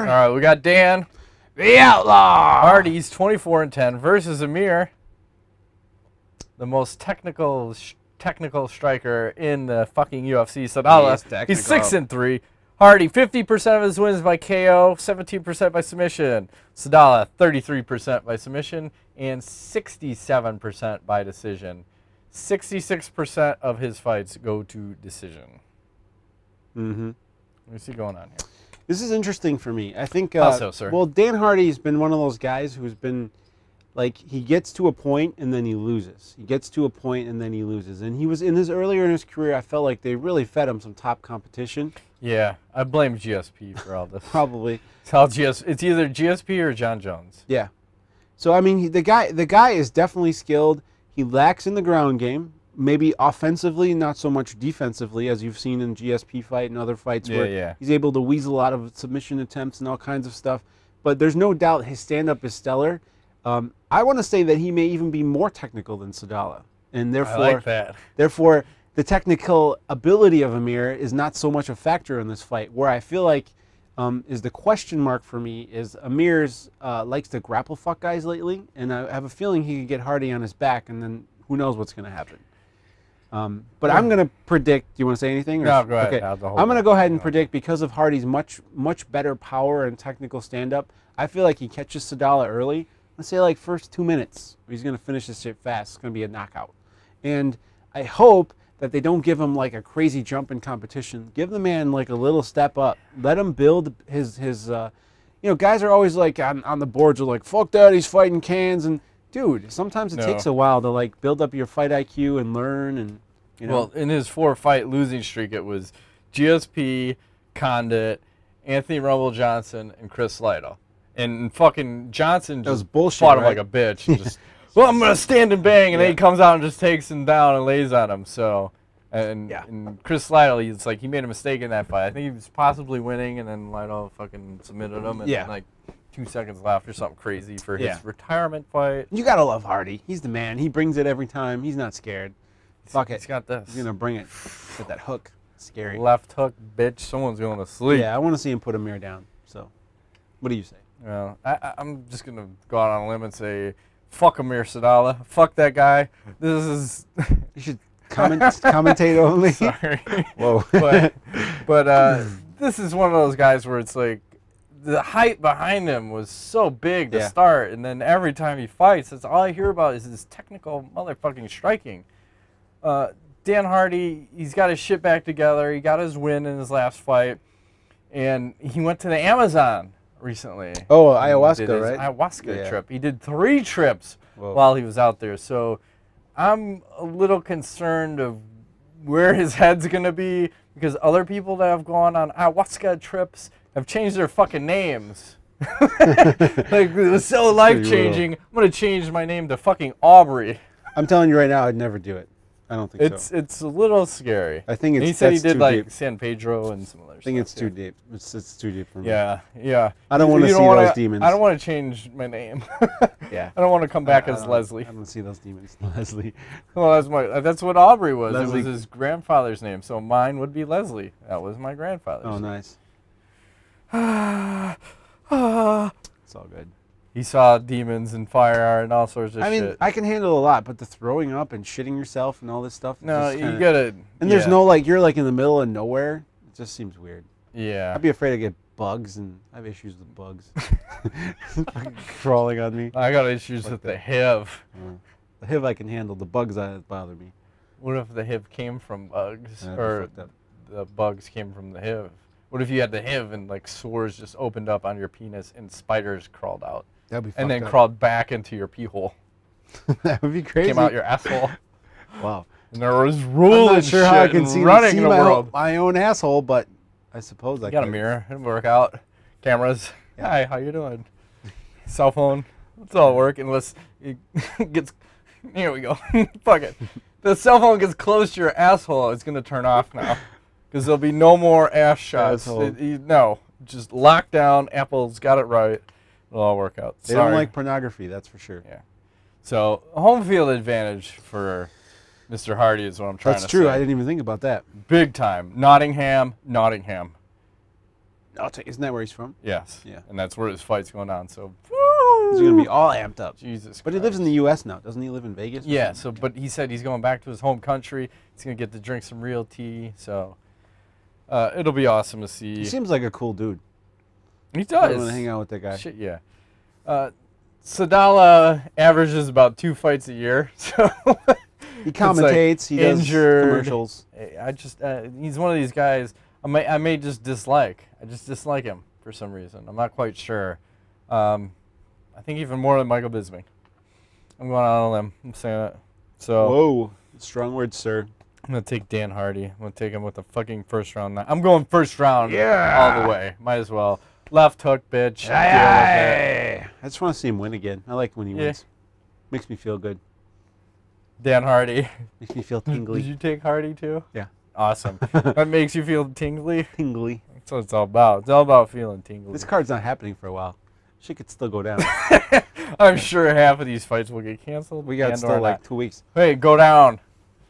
All right, we got Dan, the Outlaw Hardy's 24-10 versus Amir, the most technical striker in the fucking UFC. Sadollah, he's 6-3. Hardy, 50% of his wins by KO, 17% by submission. Sadollah, 33% by submission and 67% by decision. 66% of his fights go to decision. Mm-hmm. What's he going on here? This is interesting for me. I think. How so, sir? Well, Dan Hardy's been one of those guys who's been, like, he gets to a point and then he loses. He gets to a point and then he loses. And he was earlier in his career, I felt like they really fed him some top competition. Yeah, I blame GSP for all this. Probably. It's either GSP or John Jones. Yeah. So I mean, the guy is definitely skilled. He lacks in the ground game. Maybe offensively, not so much defensively, as you've seen in GSP fight and other fights where he's able to weasel out of submission attempts and all kinds of stuff. But there's no doubt his stand-up is stellar. I want to say that he may even be more technical than Sadollah, and therefore, I like that. Therefore, the technical ability of Amir is not so much a factor in this fight. Where I feel like is the question mark for me is Amir's likes to grapple fuck guys lately, and I have a feeling he could get Hardy on his back, and then who knows what's going to happen. But I'm going to predict. Do you want to say anything? Or? No, go ahead. Okay. I'm going to go ahead and predict because of Hardy's much better power and technical stand-up. I feel like he catches Sadollah early. Let's say like first 2 minutes. He's going to finish this shit fast. It's going to be a knockout. And I hope that they don't give him like a crazy jump in competition. Give the man like a little step up. Let him build his you know, guys are always like on the boards are like, fuck that, he's fighting cans. And dude, sometimes it takes a while to like build up your fight IQ and learn. And you know. Well, in his 4-fight losing streak, it was GSP, Condit, Anthony Rumble Johnson, and Chris Lytle. And fucking Johnson just fought him like a bitch. And just, well, I'm gonna stand and bang, and then he comes out and just takes him down and lays on him. So, and Chris Lytle, it's like he made a mistake in that fight. I think he was possibly winning, and then Lytle fucking submitted him, and like 2 seconds left or something crazy for his retirement fight. You gotta love Hardy. He's the man. He brings it every time. He's not scared. Fuck it. He's got this. He's gonna bring it with that hook. Scary. Left hook, bitch. Someone's going to sleep. Yeah, I want to see him put Amir down. So, what do you say? Well, I'm just gonna go out on a limb and say, fuck Amir Sadollah. Fuck that guy. This is. You should commentate only. Sorry. Whoa. But this is one of those guys where it's like the hype behind him was so big to start, and then every time he fights, that's all I hear about is his technical motherfucking striking. Dan Hardy, he's got his shit back together. He got his win in his last fight, and he went to the Amazon recently. Oh, ayahuasca, right? Ayahuasca trip. He did 3 trips while he was out there. So I'm a little concerned of where his head's going to be because other people that have gone on ayahuasca trips have changed their fucking names. Like, it was so life-changing. I'm going to change my name to fucking Aubrey. I'm telling you right now, I'd never do it. I don't think so. It's a little scary. I think it's. And he said he did like deep. San Pedro and some other stuff. I think it's too deep. It's too deep for me. Yeah, yeah. I don't want to see those demons. I don't want to change my name. Yeah. I don't want to come back as Leslie. I don't want to see those demons, Leslie. Well, that's what Aubrey was. Leslie. It was his grandfather's name, so mine would be Leslie. That was my grandfather's. Oh, name. nice. It's all good. He saw demons and fire and all sorts of shit. I mean, I can handle a lot, but the throwing up and shitting yourself and all this stuff. No, you gotta. And there's no like you're like in the middle of nowhere. It just seems weird. Yeah. I'd be afraid to get bugs, and I have issues with bugs crawling on me. I got issues with the HIV. The HIV I can handle. The bugs bother me. What if the HIV came from bugs, or the bugs came from the HIV? What if you had the HIV and like sores just opened up on your penis and spiders crawled out? That'd be and then crawled back into your pee hole. That would be crazy. Came out your asshole. Wow. And there was rules. I'm not sure how I can see my own asshole, but I suppose I got a mirror. It'll work out. Cameras. Yeah. Hi, how you doing? Cell phone. It's all work unless it gets. Here we go. Fuck it. The cell phone gets close to your asshole. It's gonna turn off now because there'll be no more ass shots. No, just lock down. Apple's got it right. It'll all work out. They don't like pornography, that's for sure. Yeah. So, home field advantage for Mr. Hardy is what I'm trying to say. That's true. I didn't even think about that. Big time. Nottingham. Isn't that where he's from? Yes. Yeah. And that's where his fight's going on. So he's going to be all amped up. Jesus But Christ. he lives in the U.S. now. Doesn't he live in Vegas? Yeah, so but he said he's going back to his home country. He's going to get to drink some real tea. So it'll be awesome to see. He seems like a cool dude. He does. I want to hang out with that guy. Shit, yeah. Sadollah averages about 2 fights a year. So he commentates. He does commercials. I just he's one of these guys I may just dislike. I just dislike him for some reason. I'm not quite sure. I think even more than Michael Bisping. I'm going out on a limb. I'm saying that. So whoa, strong words, sir. I'm gonna take Dan Hardy. I'm gonna take him with the fucking first round. I'm going first round. Yeah. All the way. Might as well. Left hook, bitch. I just want to see him win again. I like when he wins. Makes me feel good. Dan Hardy. Makes me feel tingly. Did you take Hardy too? Yeah. Awesome. That makes you feel tingly? Tingly. That's what it's all about. It's all about feeling tingly. This card's not happening for a while. Shit could still go down. I'm sure half of these fights will get canceled. We got still like 2 weeks. Hey, go down.